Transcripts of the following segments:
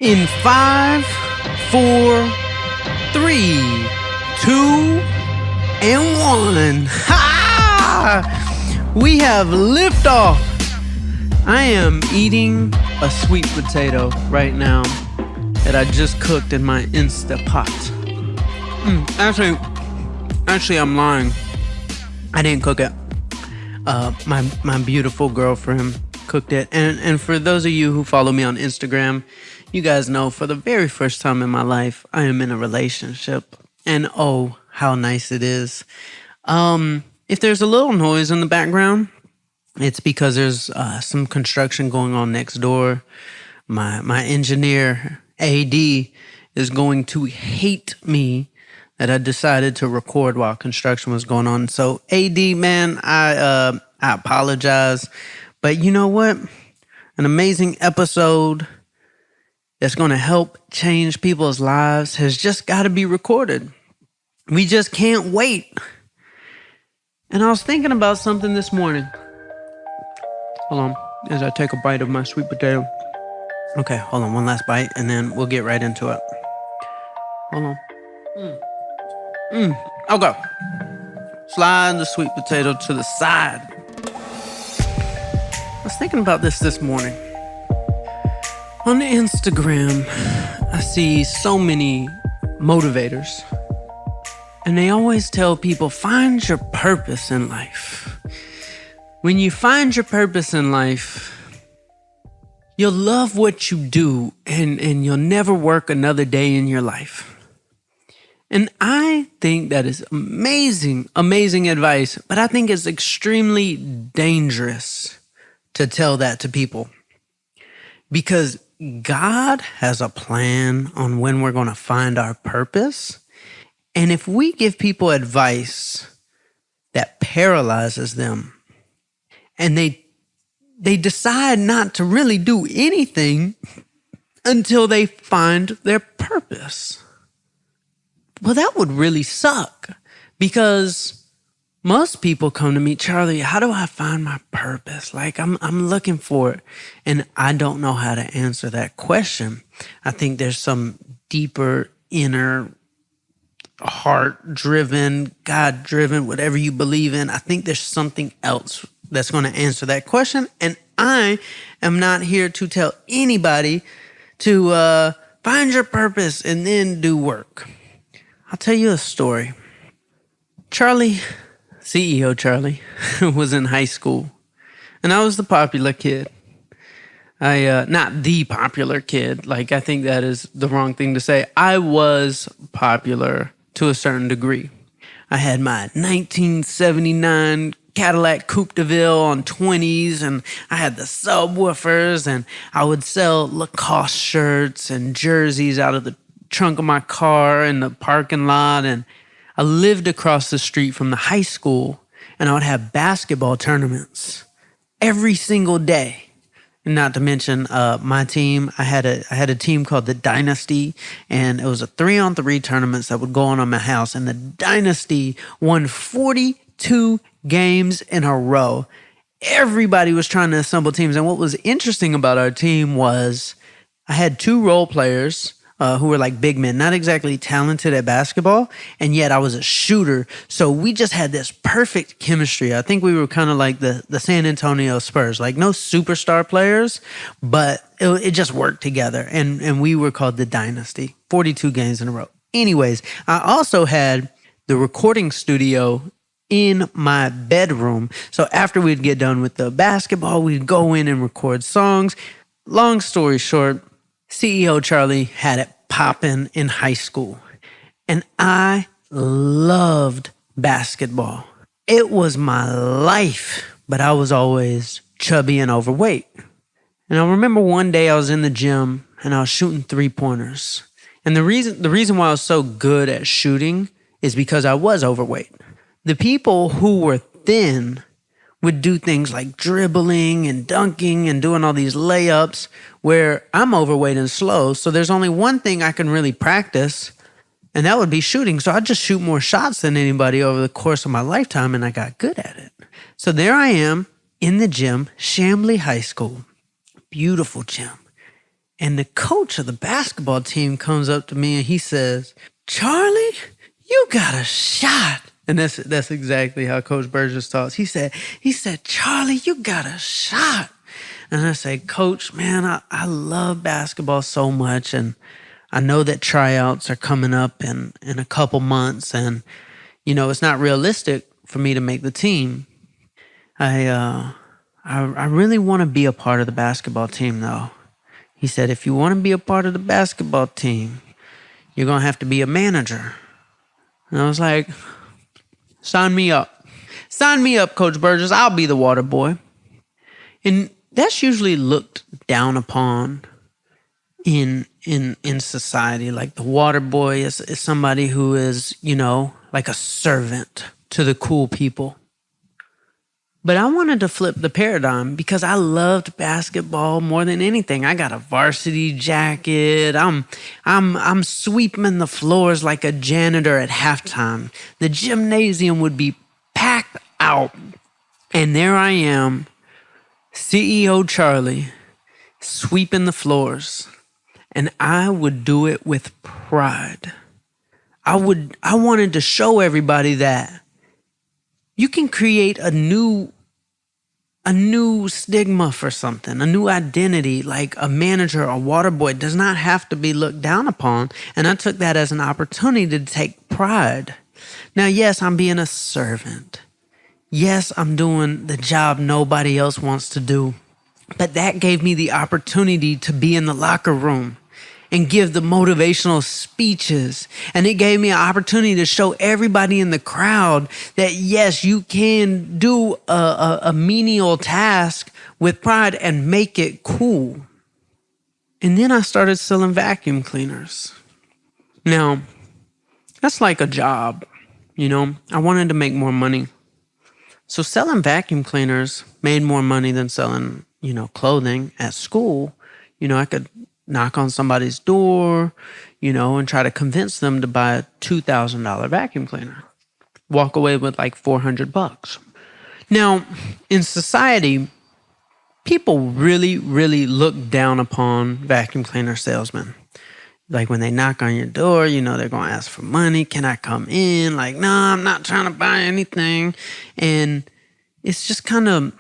In 5, 4, 3, 2, and 1. Ha! We have liftoff. I am eating a sweet potato right now that I just cooked in my Instapot. Actually, I'm lying. I didn't cook it. My beautiful girlfriend cooked it. And for those of you who follow me on Instagram, you guys know for the very first time in my life, I am in a relationship. And oh, how nice it is. If there's a little noise in the background, it's because there's some construction going on next door. My engineer, AD, is going to hate me that I decided to record while construction was going on. So AD, man, I apologize. But you know what? An amazing episode that's going to help change people's lives has just got to be recorded. We just can't wait. And I was thinking about something this morning. Hold on, as I take a bite of my sweet potato. Okay, hold on, one last bite, and then we'll get right into it. Hold on. Okay. Slide the sweet potato to the side. I was thinking about this morning. On Instagram, I see so many motivators, and they always tell people, find your purpose in life. When you find your purpose in life, you'll love what you do, and you'll never work another day in your life. And I think that is amazing advice, but I think it's extremely dangerous to tell that to people. Because God has a plan on when we're going to find our purpose. And if we give people advice that paralyzes them and they decide not to really do anything until they find their purpose, well, that would really suck, because most people come to me, Charlie, how do I find my purpose? Like I'm looking for it, and I don't know how to answer that question. I think there's some deeper inner heart-driven, God-driven, whatever you believe in. I think there's something else that's going to answer that question, and I am not here to tell anybody to find your purpose and then do work. I'll tell you a story. Charlie, CEO Charlie, was in high school, and I was the popular kid. Not the popular kid. Like, I think that is the wrong thing to say. I was popular to a certain degree. I had my 1979 Cadillac Coupe de Ville on 20s, and I had the subwoofers, and I would sell Lacoste shirts and jerseys out of the trunk of my car in the parking lot. And I lived across the street from the high school, and I would have basketball tournaments every single day. And not to mention my team. I had a team called the Dynasty, and it was a 3-on-3 tournaments that would go on my house. And the Dynasty won 42 games in a row. Everybody was trying to assemble teams. And what was interesting about our team was I had 2 role players who were like big men, not exactly talented at basketball, and yet I was a shooter. So we just had this perfect chemistry. I think we were kind of like the San Antonio Spurs, like no superstar players, but it just worked together. And we were called the Dynasty, 42 games in a row. Anyways, I also had the recording studio in my bedroom. So after we'd get done with the basketball, we'd go in and record songs. Long story short, CEO Charlie had it popping in high school, and I loved basketball. It was my life, but I was always chubby and overweight. And I remember one day I was in the gym and I was shooting 3-pointers. And the reason why I was so good at shooting is because I was overweight. The people who were thin would do things like dribbling and dunking and doing all these layups, where I'm overweight and slow. So there's only one thing I can really practice, and that would be shooting. So I'd just shoot more shots than anybody over the course of my lifetime, and I got good at it. So there I am in the gym, Chamblee High School, beautiful gym. And the coach of the basketball team comes up to me and he says, Charlie, you got a shot. And that's exactly how Coach Burgess talks. He said, Charlie, you got a shot. And I said, Coach, man, I love basketball so much. And I know that tryouts are coming up in a couple months. And, it's not realistic for me to make the team. I really want to be a part of the basketball team, though. He said, if you want to be a part of the basketball team, you're going to have to be a manager. And I was like, sign me up. Sign me up, Coach Burgess. I'll be the water boy. And that's usually looked down upon in society. Like the water boy is somebody who is, like a servant to the cool people. But I wanted to flip the paradigm because I loved basketball more than anything. I got a varsity jacket. I'm sweeping the floors like a janitor at halftime. The gymnasium would be packed out. And there I am, CEO Charlie, sweeping the floors. And I would do it with pride. I wanted to show everybody that you can create a new stigma for something, a new identity, like a manager or water boy does not have to be looked down upon. And I took that as an opportunity to take pride. Now, yes, I'm being a servant. Yes, I'm doing the job nobody else wants to do. But that gave me the opportunity to be in the locker room and give the motivational speeches. And it gave me an opportunity to show everybody in the crowd that, yes, you can do a menial task with pride and make it cool. And then I started selling vacuum cleaners. Now, that's like a job, I wanted to make more money. So selling vacuum cleaners made more money than selling, clothing at school. I could knock on somebody's door, and try to convince them to buy a $2,000 vacuum cleaner. Walk away with like $400. Now, in society, people really, really look down upon vacuum cleaner salesmen. Like when they knock on your door, they're going to ask for money. Can I come in? Like, no, I'm not trying to buy anything. And it's just kind of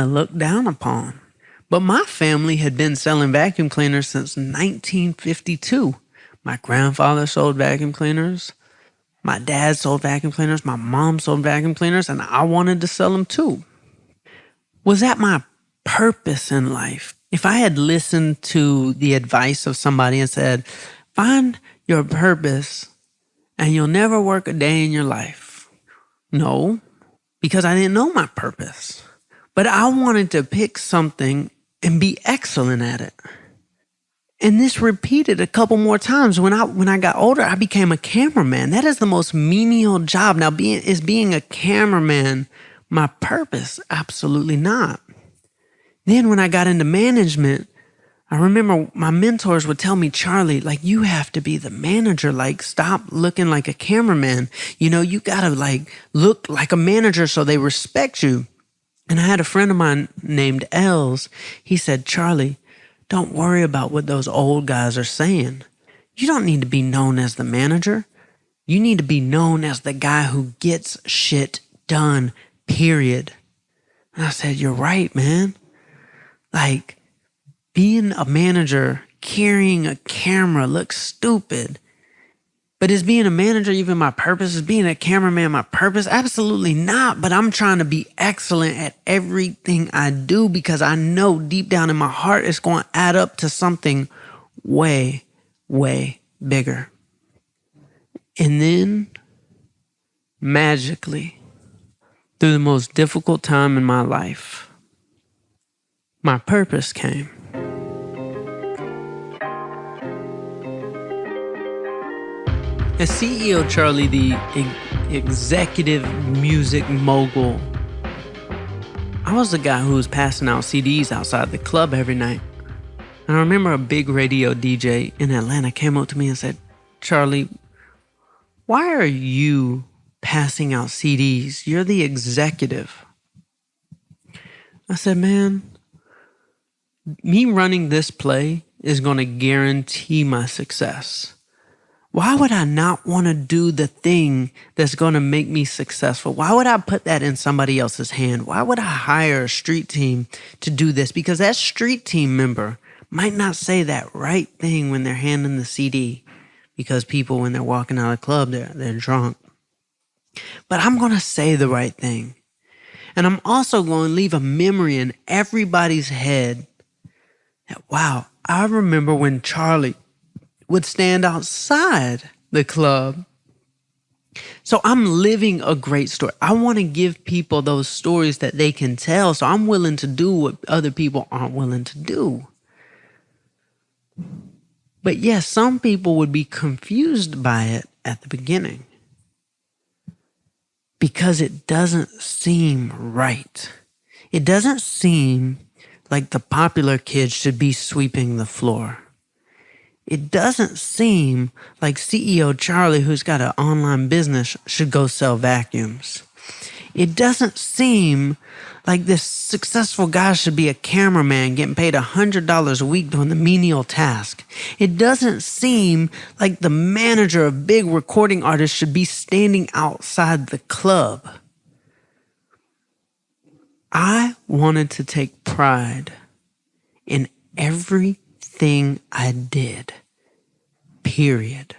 looked down upon. But my family had been selling vacuum cleaners since 1952. My grandfather sold vacuum cleaners. My dad sold vacuum cleaners. My mom sold vacuum cleaners. And I wanted to sell them too. Was that my purpose in life? If I had listened to the advice of somebody and said, find your purpose and you'll never work a day in your life. No, because I didn't know my purpose. But I wanted to pick something and be excellent at it. And this repeated a couple more times. When I got older, I became a cameraman. That is the most menial job. Now, being a cameraman my purpose? Absolutely not. Then when I got into management, I remember my mentors would tell me, Charlie, like, you have to be the manager. Like, stop looking like a cameraman. You got to look like a manager so they respect you. And I had a friend of mine named Els. He said, Charlie, don't worry about what those old guys are saying. You don't need to be known as the manager. You need to be known as the guy who gets shit done, period. And I said, you're right, man. Like, being a manager, carrying a camera looks stupid. But is being a manager even my purpose? Is being a cameraman my purpose? Absolutely not. But I'm trying to be excellent at everything I do because I know deep down in my heart it's going to add up to something way, way bigger. And then, magically, through the most difficult time in my life, my purpose came. As CEO Charlie, the executive music mogul, I was the guy who was passing out CDs outside the club every night. And I remember a big radio DJ in Atlanta came up to me and said, Charlie, why are you passing out CDs? You're the executive. I said, man, Me running this play is going to guarantee my success. Why would I not want to do the thing that's going to make me successful? Why would I put that in somebody else's hand? Why would I hire a street team to do this? Because that street team member might not say that right thing when they're handing the CD, because people, when they're walking out of the club, they're drunk. But I'm going to say the right thing. And I'm also going to leave a memory in everybody's head that, wow, I remember when Charlie would stand outside the club. So I'm living a great story. I want to give people those stories that they can tell. So I'm willing to do what other people aren't willing to do. But yes, some people would be confused by it at the beginning because it doesn't seem right. It doesn't seem like the popular kids should be sweeping the floor. It doesn't seem like CEO Charlie, who's got an online business, should go sell vacuums. It doesn't seem like this successful guy should be a cameraman getting paid $100 a week doing the menial task. It doesn't seem like the manager of big recording artists should be standing outside the club. I wanted to take pride in everything I did, period.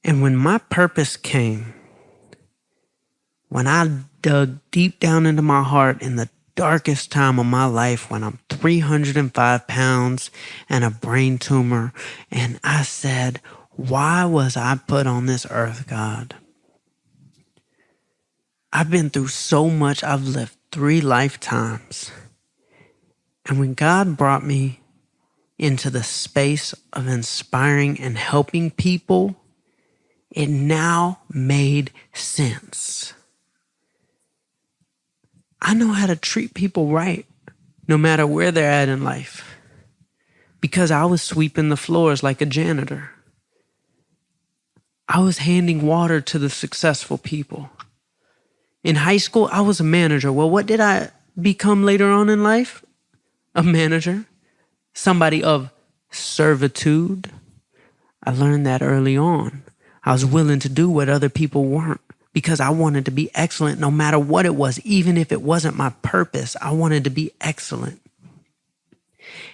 And when my purpose came, when I dug deep down into my heart in the darkest time of my life, when I'm 305 pounds and a brain tumor, and I said, why was I put on this earth, God? I've been through so much. I've lived 3 lifetimes. And when God brought me into the space of inspiring and helping people, it now made sense. I know how to treat people right, no matter where they're at in life, because I was sweeping the floors like a janitor. I was handing water to the successful people. In high school, I was a manager. Well, what did I become later on in life? A manager, somebody of servitude. I learned that early on. I was willing to do what other people weren't because I wanted to be excellent no matter what it was. Even if it wasn't my purpose, I wanted to be excellent.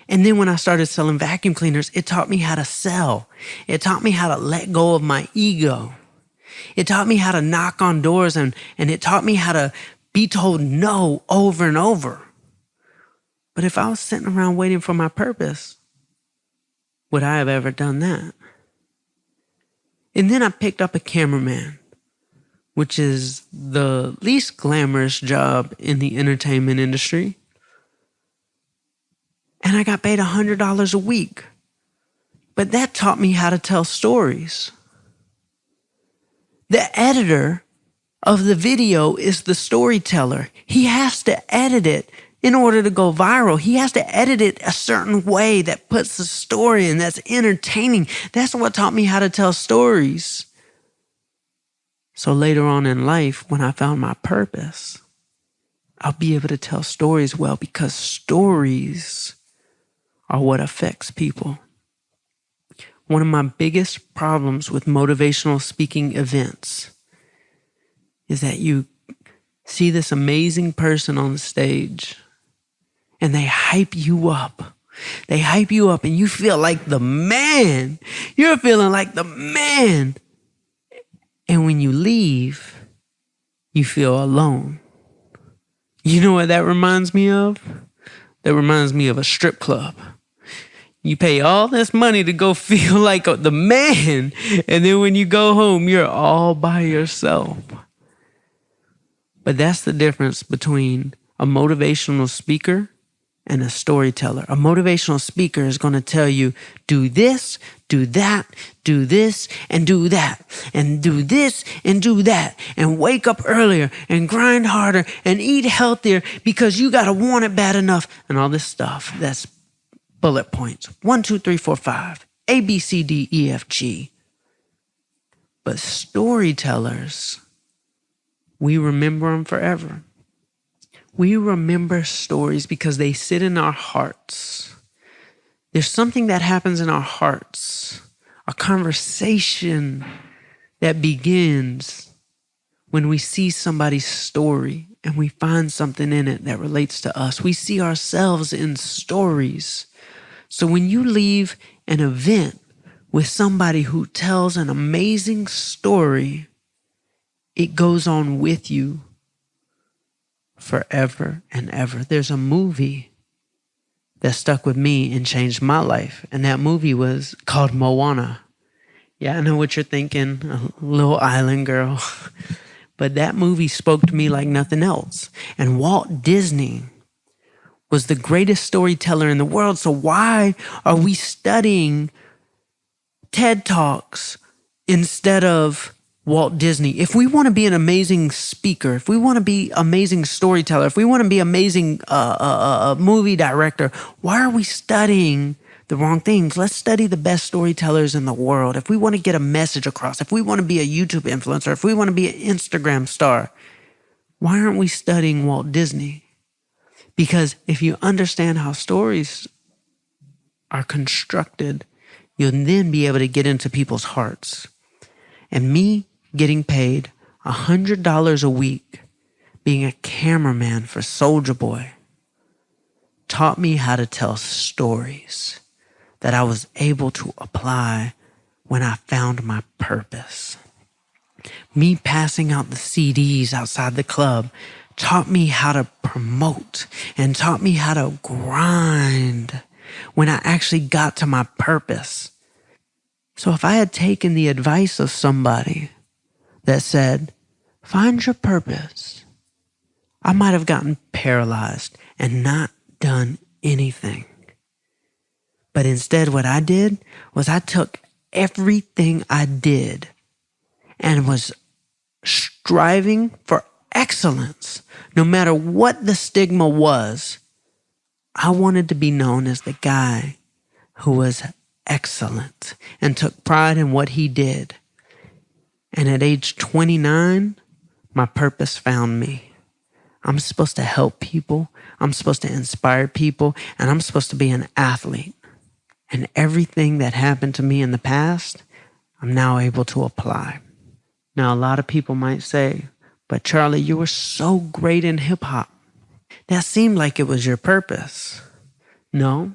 And then when I started selling vacuum cleaners, it taught me how to sell. It taught me how to let go of my ego. It taught me how to knock on doors and it taught me how to be told no over and over. But if I was sitting around waiting for my purpose, would I have ever done that? And then I picked up a cameraman, which is the least glamorous job in the entertainment industry. And I got paid $100 a week. But that taught me how to tell stories. The editor of the video is the storyteller. He has to edit it in order to go viral. He has to edit it a certain way that puts the story in, that's entertaining. That's what taught me how to tell stories. So later on in life, when I found my purpose, I'll be able to tell stories well because stories are what affects people. One of my biggest problems with motivational speaking events is that you see this amazing person on the stage and they hype you up. They hype you up and you feel like the man. You're feeling like the man. And when you leave, you feel alone. You know what that reminds me of? That reminds me of a strip club. You pay all this money to go feel like the man. And then when you go home, you're all by yourself. But that's the difference between a motivational speaker and a storyteller. A motivational speaker is going to tell you, do this, do that, do this, and do that, and do this, and do that, and wake up earlier, and grind harder, and eat healthier because you got to want it bad enough, and all this stuff. That's bullet points. 1, 2, 3, 4, 5. A, B, C, D, E, F, G. But storytellers, we remember them forever. We remember stories because they sit in our hearts. There's something that happens in our hearts, a conversation that begins when we see somebody's story and we find something in it that relates to us. We see ourselves in stories. So when you leave an event with somebody who tells an amazing story, it goes on with you forever and ever. There's a movie that stuck with me and changed my life, and that movie was called Moana. Yeah, I know what you're thinking, a little island girl. But that movie spoke to me like nothing else. And Walt Disney was the greatest storyteller in the world. So why are we studying TED Talks instead of Walt Disney? If we want to be an amazing speaker, if we want to be amazing storyteller, if we want to be amazing movie director, why are we studying the wrong things? Let's study the best storytellers in the world. If we want to get a message across, if we want to be a YouTube influencer, if we want to be an Instagram star, why aren't we studying Walt Disney? Because if you understand how stories are constructed, you'll then be able to get into people's hearts. And me getting paid $100 a week, being a cameraman for Soulja Boy, taught me how to tell stories that I was able to apply when I found my purpose. Me passing out the CDs outside the club taught me how to promote and taught me how to grind when I actually got to my purpose. So if I had taken the advice of somebody that said, find your purpose, I might have gotten paralyzed and not done anything. But instead, what I did was I took everything I did and was striving for excellence. No matter what the stigma was, I wanted to be known as the guy who was excellent and took pride in what he did. And at age 29, my purpose found me. I'm supposed to help people. I'm supposed to inspire people. And I'm supposed to be an athlete. And everything that happened to me in the past, I'm now able to apply. Now, a lot of people might say, but Charlie, you were so great in hip hop. That seemed like it was your purpose. No,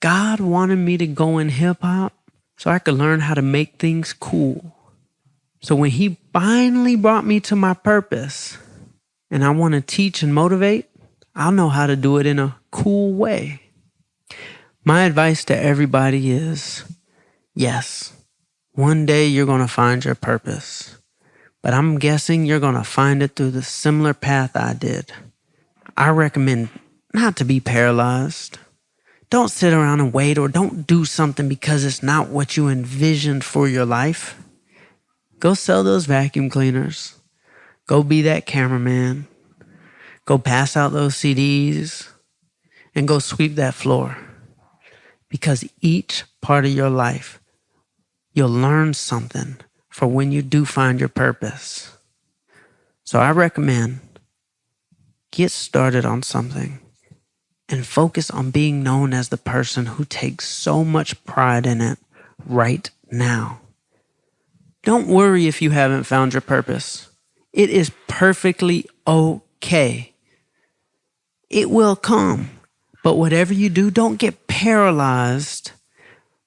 God wanted me to go in hip hop so I could learn how to make things cool. So when he finally brought me to my purpose and I want to teach and motivate, I'll know how to do it in a cool way. My advice to everybody is, yes, one day you're going to find your purpose, but I'm guessing you're going to find it through the similar path I did. I recommend not to be paralyzed. Don't sit around and wait, or don't do something because it's not what you envisioned for your life. Go sell those vacuum cleaners. Go be that cameraman. Go pass out those CDs and go sweep that floor. Because each part of your life, you'll learn something for when you do find your purpose. So I recommend get started on something and focus on being known as the person who takes so much pride in it right now. Don't worry if you haven't found your purpose. It is perfectly okay. It will come. But whatever you do, don't get paralyzed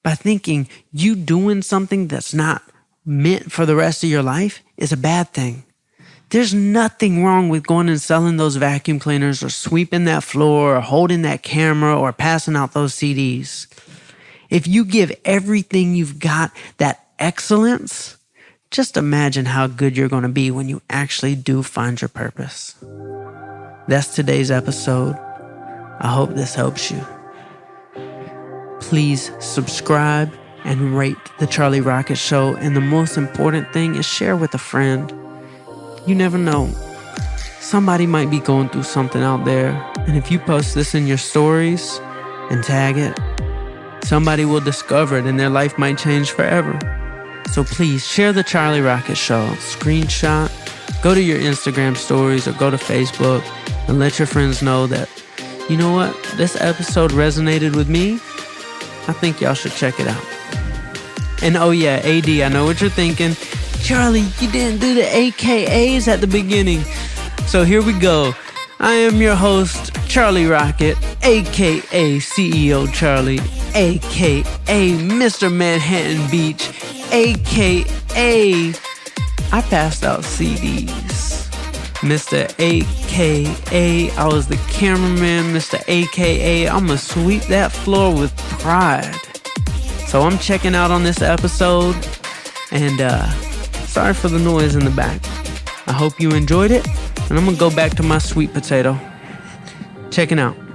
by thinking you doing something that's not meant for the rest of your life is a bad thing. There's nothing wrong with going and selling those vacuum cleaners or sweeping that floor or holding that camera or passing out those CDs. If you give everything you've got that excellence, just imagine how good you're going to be when you actually do find your purpose. That's today's episode. I hope this helps you. Please subscribe and rate The Charlie Rocket Show. And the most important thing is share with a friend. You never know. Somebody might be going through something out there. And if you post this in your stories and tag it, somebody will discover it and their life might change forever. So please share The Charlie Rocket Show. Screenshot, go to your Instagram stories or go to Facebook and let your friends know that, you know what, this episode resonated with me. I think y'all should check it out. And oh yeah, AD, I know what you're thinking. Charlie, you didn't do the AKAs at the beginning. So here we go. I am your host, Charlie Rocket, aka CEO Charlie, aka Mr. Manhattan Beach, aka I passed out CDs. Mr. AKA, I was the cameraman. Mr. AKA, I'm gonna sweep that floor with pride. So I'm checking out on this episode, and sorry for the noise in the back. I hope you enjoyed it, and I'm gonna go back to my sweet potato. Checking out.